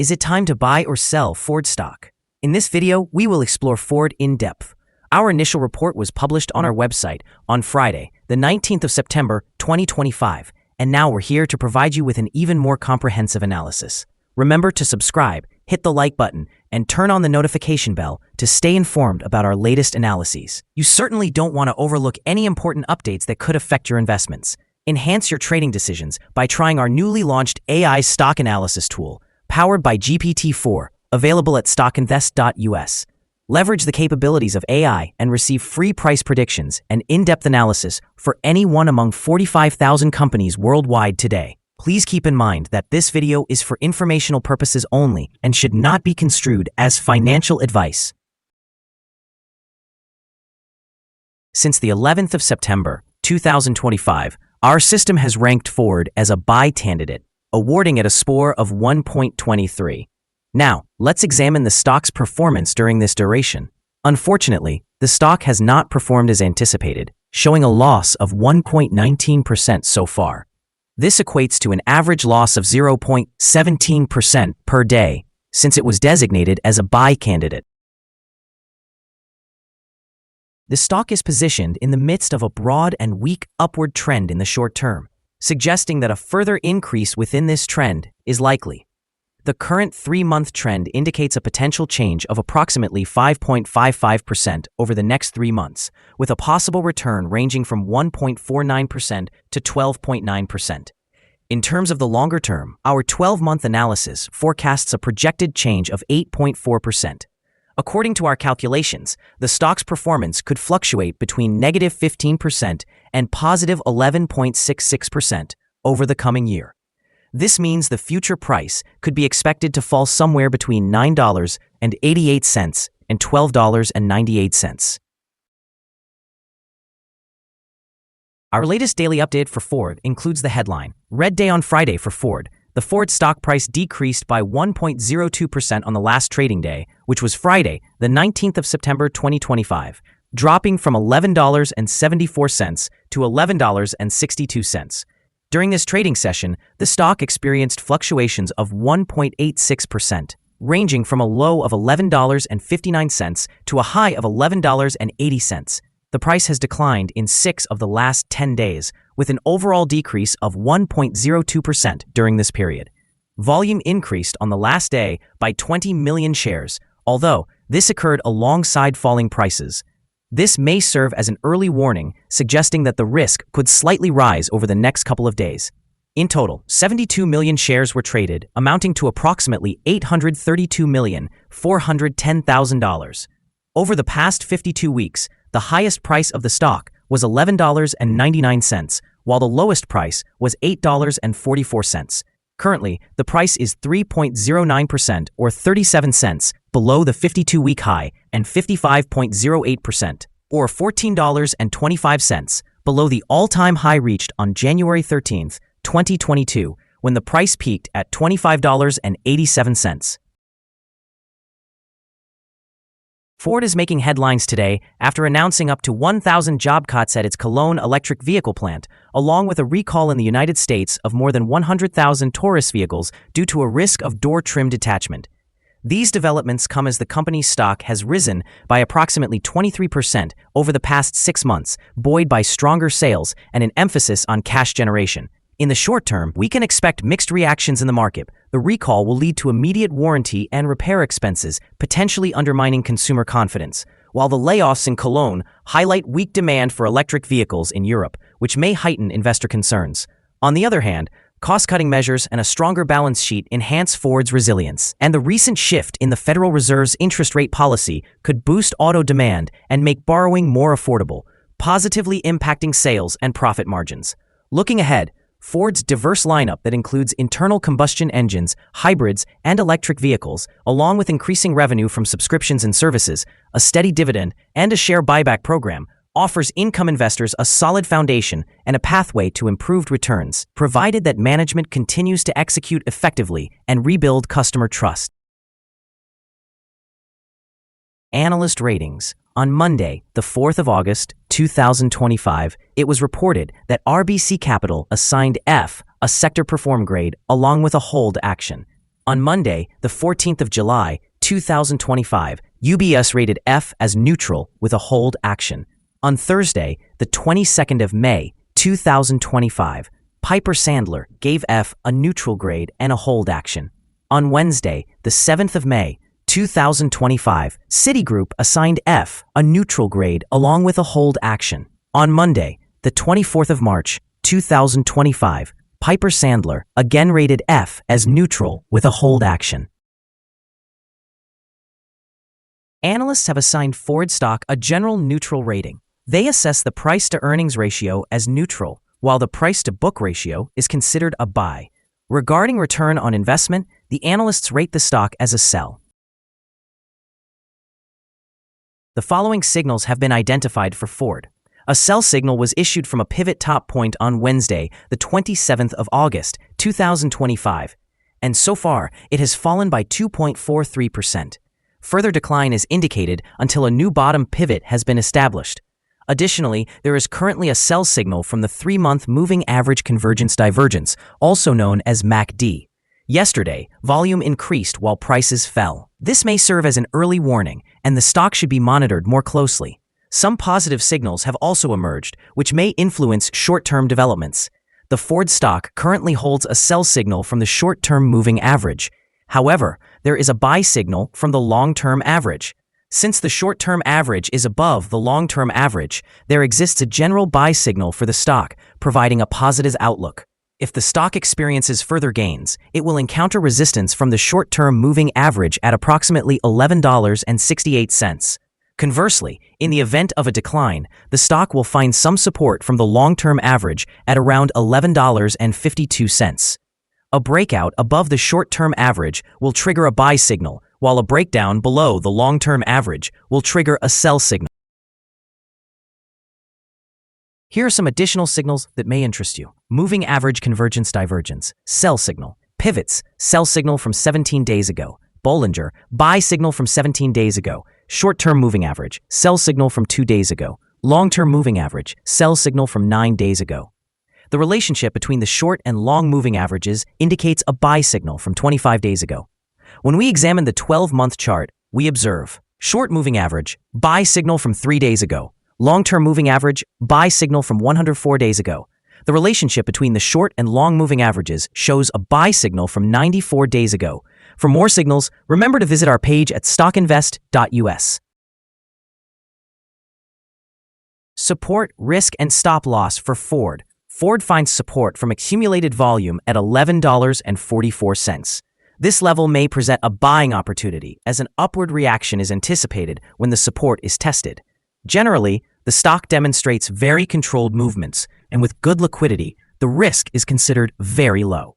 Is it time to buy or sell Ford stock? In this video, we will explore Ford in depth. Our initial report was published on our website on Friday, the 19th of September, 2025, and now we're here to provide you with an even more comprehensive analysis. Remember to subscribe, hit the like button, and turn on the notification bell to stay informed about our latest analyses. You certainly don't want to overlook any important updates that could affect your investments. Enhance your trading decisions by trying our newly launched AI stock analysis tool, powered by GPT-4, available at StockInvest.us. Leverage the capabilities of AI and receive free price predictions and in-depth analysis for any one among 45,000 companies worldwide today. Please keep in mind that this video is for informational purposes only and should not be construed as financial advice. Since the 11th of September, 2025, our system has ranked Ford as a buy candidate, awarding it a score of 1.23. Now, let's examine the stock's performance during this duration. Unfortunately, the stock has not performed as anticipated, showing a loss of 1.19% so far. This equates to an average loss of 0.17% per day, since it was designated as a buy candidate. The stock is positioned in the midst of a broad and weak upward trend in the short term, suggesting that a further increase within this trend is likely. The current 3-month trend indicates a potential change of approximately 5.55% over the next 3 months, with a possible return ranging from 1.49% to 12.9%. In terms of the longer term, our 12-month analysis forecasts a projected change of 8.4%. According to our calculations, the stock's performance could fluctuate between negative 15% and positive 11.66% over the coming year. This means the future price could be expected to fall somewhere between $9.88 and $12.98. Our latest daily update for Ford includes the headline, Red Day on Friday for Ford. The Ford stock price decreased by 1.02% on the last trading day, which was Friday, the 19th of September 2025, dropping from $11.74 to $11.62. During this trading session, the stock experienced fluctuations of 1.86%, ranging from a low of $11.59 to a high of $11.80. The price has declined in 6 of the last 10 days, with an overall decrease of 1.02% during this period. Volume increased on the last day by 20 million shares, although this occurred alongside falling prices. This may serve as an early warning, suggesting that the risk could slightly rise over the next couple of days. In total, 72 million shares were traded, amounting to approximately $832,410,000. Over the past 52 weeks, the highest price of the stock was $11.99, while the lowest price was $8.44. Currently, the price is 3.09% or 37 cents below the 52-week high and 55.08% or $14.25 below the all-time high reached on January 13, 2022, when the price peaked at $25.87. Ford is making headlines today after announcing up to 1,000 job cuts at its Cologne electric vehicle plant, along with a recall in the United States of more than 100,000 Taurus vehicles due to a risk of door trim detachment. These developments come as the company's stock has risen by approximately 23% over the past 6 months, buoyed by stronger sales and an emphasis on cash generation. In the short term, we can expect mixed reactions in the market. The recall will lead to immediate warranty and repair expenses, potentially undermining consumer confidence, while the layoffs in Cologne highlight weak demand for electric vehicles in Europe, which may heighten investor concerns. On the other hand, cost-cutting measures and a stronger balance sheet enhance Ford's resilience, and the recent shift in the Federal Reserve's interest rate policy could boost auto demand and make borrowing more affordable, positively impacting sales and profit margins. Looking ahead, Ford's diverse lineup that includes internal combustion engines, hybrids, and electric vehicles, along with increasing revenue from subscriptions and services, a steady dividend, and a share buyback program, offers income investors a solid foundation and a pathway to improved returns, provided that management continues to execute effectively and rebuild customer trust. Analyst ratings. On Monday, the 4th of August, 2025, it was reported that RBC Capital assigned F a sector perform grade along with a hold action. On Monday, the 14th of July, 2025, UBS rated F as neutral with a hold action. On Thursday, the 22nd of May, 2025, Piper Sandler gave F a neutral grade and a hold action. On Wednesday, the 7th of May, 2025, Citigroup assigned F a neutral grade along with a hold action. On Monday, the 24th of March, 2025, Piper Sandler again rated F as neutral with a hold action. Analysts have assigned Ford stock a general neutral rating. They assess the price-to-earnings ratio as neutral, while the price-to-book ratio is considered a buy. Regarding return on investment, the analysts rate the stock as a sell. The following signals have been identified for Ford. A sell signal was issued from a pivot top point on Wednesday, the 27th of August, 2025, and so far it has fallen by 2.43%. Further decline is indicated until a new bottom pivot has been established. Additionally, there is currently a sell signal from the 3-month moving average convergence divergence, also known as MACD. Yesterday, volume increased while prices fell. This may serve as an early warning, and the stock should be monitored more closely. Some positive signals have also emerged, which may influence short-term developments. The Ford stock currently holds a sell signal from the short-term moving average. However, there is a buy signal from the long-term average. Since the short-term average is above the long-term average, there exists a general buy signal for the stock, providing a positive outlook. If the stock experiences further gains, it will encounter resistance from the short-term moving average at approximately $11.68. Conversely, in the event of a decline, the stock will find some support from the long-term average at around $11.52. A breakout above the short-term average will trigger a buy signal, while a breakdown below the long-term average will trigger a sell signal. Here are some additional signals that may interest you. Moving average convergence divergence, sell signal. Pivots, sell signal from 17 days ago. Bollinger, buy signal from 17 days ago. Short-term moving average, sell signal from 2 days ago. Long-term moving average, sell signal from 9 days ago. The relationship between the short and long moving averages indicates a buy signal from 25 days ago. When we examine the 12-month chart, we observe short moving average, buy signal from 3 days ago. Long-term moving average, buy signal from 104 days ago. The relationship between the short and long moving averages shows a buy signal from 94 days ago. For more signals, remember to visit our page at StockInvest.us. Support, risk, and stop loss for Ford. Ford finds support from accumulated volume at $11.44. This level may present a buying opportunity as an upward reaction is anticipated when the support is tested. Generally, the stock demonstrates very controlled movements, and with good liquidity, the risk is considered very low.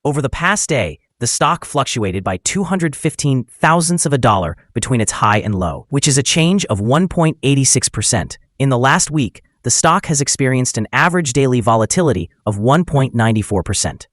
Over the past day, the stock fluctuated by 215 thousandths of a dollar between its high and low, which is a change of 1.86%. In the last week, the stock has experienced an average daily volatility of 1.94%.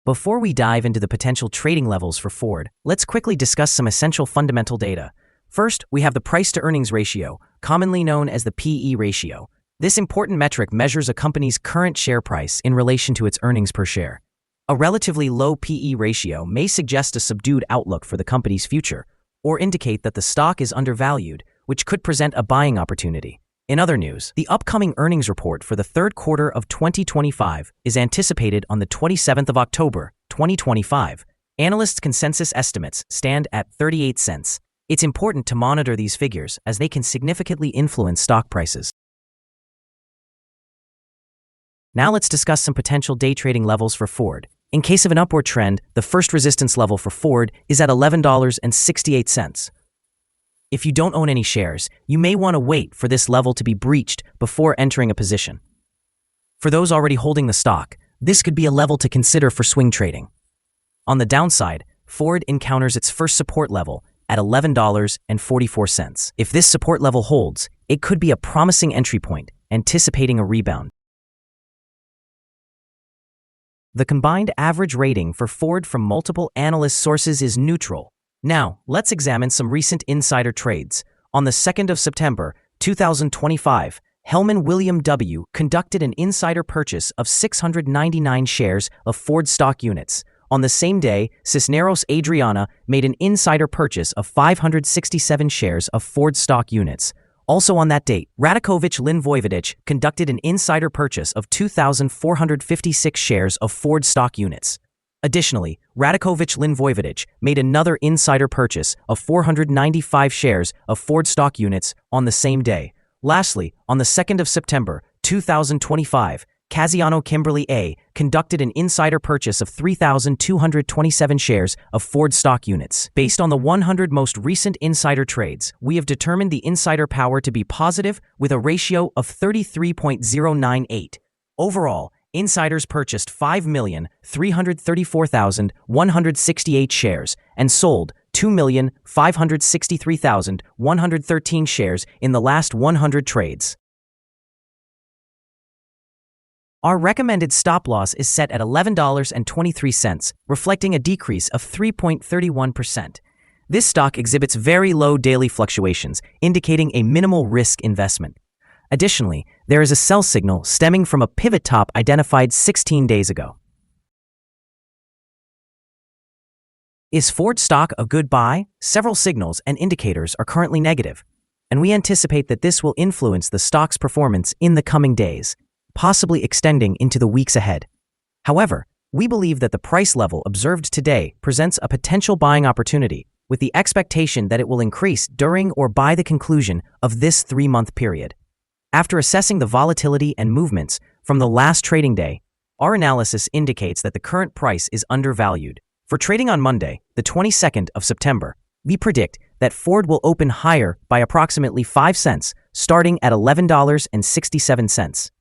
Before we dive into the potential trading levels for Ford, let's quickly discuss some essential fundamental data. First, we have the price-to-earnings ratio, commonly known as the PE ratio. This important metric measures a company's current share price in relation to its earnings per share. A relatively low PE ratio may suggest a subdued outlook for the company's future, or indicate that the stock is undervalued, which could present a buying opportunity. In other news, the upcoming earnings report for the third quarter of 2025 is anticipated on the 27th of October, 2025. Analysts' consensus estimates stand at 38 cents. It's important to monitor these figures as they can significantly influence stock prices. Now let's discuss some potential day trading levels for Ford. In case of an upward trend, the first resistance level for Ford is at $11.68. If you don't own any shares, you may want to wait for this level to be breached before entering a position. For those already holding the stock, this could be a level to consider for swing trading. On the downside, Ford encounters its first support level at $11.44. If this support level holds, it could be a promising entry point, anticipating a rebound. The combined average rating for Ford from multiple analyst sources is neutral. Now, let's examine some recent insider trades. On the 2nd of September, 2025, Hellman William W. conducted an insider purchase of 699 shares of Ford stock units. On the same day, Cisneros Adriana made an insider purchase of 567 shares of Ford stock units. Also on that date, Radakovich Lynn Vojvodich conducted an insider purchase of 2,456 shares of Ford stock units. Additionally, Radakovich Lynn Vojvodich made another insider purchase of 495 shares of Ford stock units on the same day. Lastly, on the 2nd of September, 2025, Casiano Kimberly A. conducted an insider purchase of 3,227 shares of Ford stock units. Based on the 100 most recent insider trades, we have determined the insider power to be positive with a ratio of 33.098. Overall, insiders purchased 5,334,168 shares and sold 2,563,113 shares in the last 100 trades. Our recommended stop loss is set at $11.23, reflecting a decrease of 3.31%. This stock exhibits very low daily fluctuations, indicating a minimal risk investment. Additionally, there is a sell signal stemming from a pivot top identified 16 days ago. Is Ford stock a good buy? Several signals and indicators are currently negative, and we anticipate that this will influence the stock's performance in the coming days, possibly extending into the weeks ahead. However, we believe that the price level observed today presents a potential buying opportunity, with the expectation that it will increase during or by the conclusion of this 3-month period. After assessing the volatility and movements from the last trading day, our analysis indicates that the current price is undervalued. For trading on Monday, the 22nd of September, we predict that Ford will open higher by approximately 5 cents, starting at $11.67.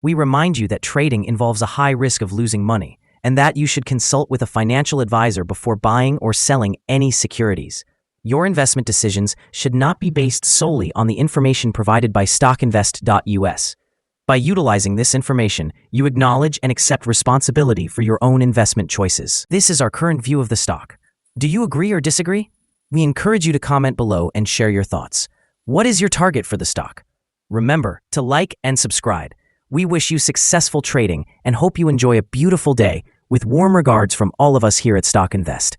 We remind you that trading involves a high risk of losing money, and that you should consult with a financial advisor before buying or selling any securities. Your investment decisions should not be based solely on the information provided by StockInvest.us. By utilizing this information, you acknowledge and accept responsibility for your own investment choices. This is our current view of the stock. Do you agree or disagree? We encourage you to comment below and share your thoughts. What is your target for the stock? Remember to like and subscribe. We wish you successful trading and hope you enjoy a beautiful day. With warm regards from all of us here at Stock Invest.